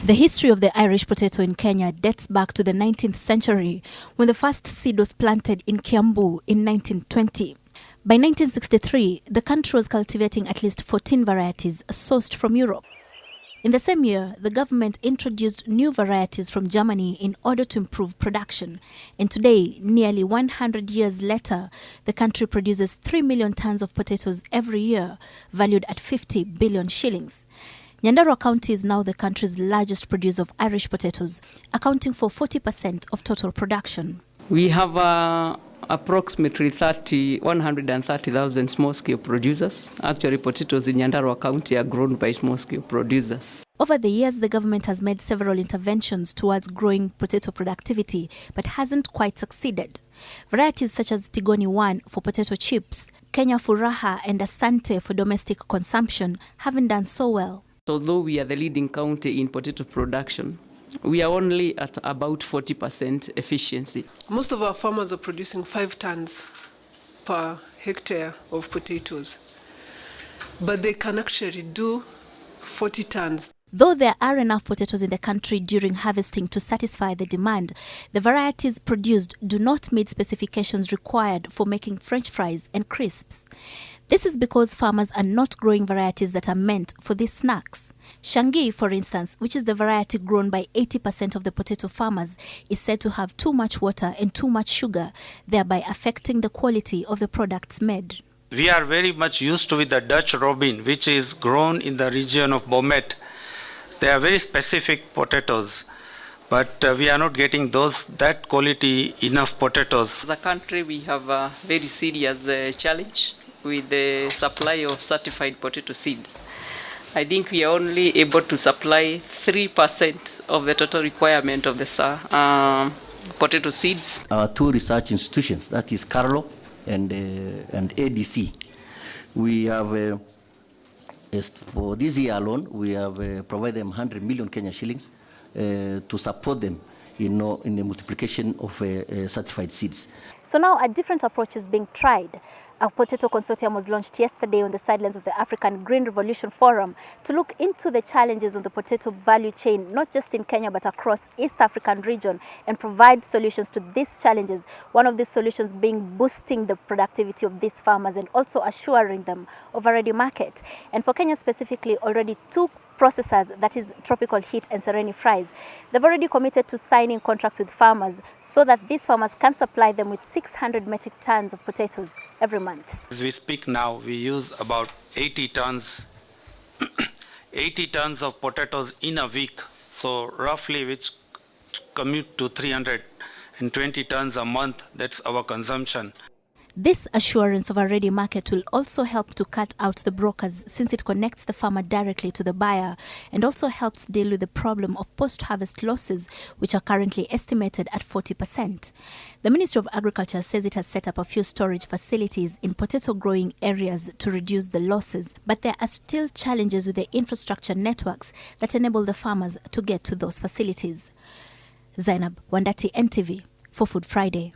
The history of the Irish potato in Kenya dates back to the 19th century, when the first seed was planted in Kiambu in 1920. By 1963, the country was cultivating at least 14 varieties sourced from Europe. In the same year, the government introduced new varieties from Germany in order to improve production. And today, nearly 100 years later, the country produces 3 million tons of potatoes every year, valued at 50 billion shillings. Nyandarua County is now the country's largest producer of Irish potatoes, accounting for 40% of total production. We have approximately 130,000 small-scale producers. Actually, potatoes in Nyandarua County are grown by small-scale producers. Over the years, the government has made several interventions towards growing potato productivity, but hasn't quite succeeded. Varieties such as Tigoni 1 for potato chips, Kenya Furaha and Asante for domestic consumption haven't done so well. Although we are the leading county in potato production, we are only at about 40% efficiency. Most of our farmers are producing 5 tons per hectare of potatoes, but they can actually do 40 tons. Though there are enough potatoes in the country during harvesting to satisfy the demand, the varieties produced do not meet specifications required for making French fries and crisps. This is because farmers are not growing varieties that are meant for these snacks. Shangi, for instance, which is the variety grown by 80% of the potato farmers, is said to have too much water and too much sugar, thereby affecting the quality of the products made. We are very much used to with the Dutch Robin, which is grown in the region of Bomet. They are very specific potatoes, but we are not getting that quality enough potatoes. As a country, we have a very serious challenge with the supply of certified potato seed. I think we are only able to supply 3% of the total requirement of the potato seeds. Our 2 research institutions, that is Carlo and ADC, we have, for this year alone, we have provided them 100 million Kenya shillings to support them in the multiplication of certified seeds. So now a different approach is being tried. A potato consortium was launched yesterday on the sidelines of the African Green Revolution Forum to look into the challenges of the potato value chain, not just in Kenya but across East African region, and provide solutions to these challenges. One of these solutions being boosting the productivity of these farmers and also assuring them of a ready market. And for Kenya specifically, already 2 processors, that is Tropical Heat and Sereni Fries, they've already committed to signing contracts with farmers so that these farmers can supply them with 600 metric tons of potatoes every month. As we speak now, we use about 80 tons, 80 tons of potatoes in a week. So roughly, which commute to 320 tons a month. That's our consumption. This assurance of a ready market will also help to cut out the brokers, since it connects the farmer directly to the buyer, and also helps deal with the problem of post-harvest losses, which are currently estimated at 40%. The Ministry of Agriculture says it has set up a few storage facilities in potato growing areas to reduce the losses, but there are still challenges with the infrastructure networks that enable the farmers to get to those facilities. Zeynab Wandati, NTV, for Food Friday.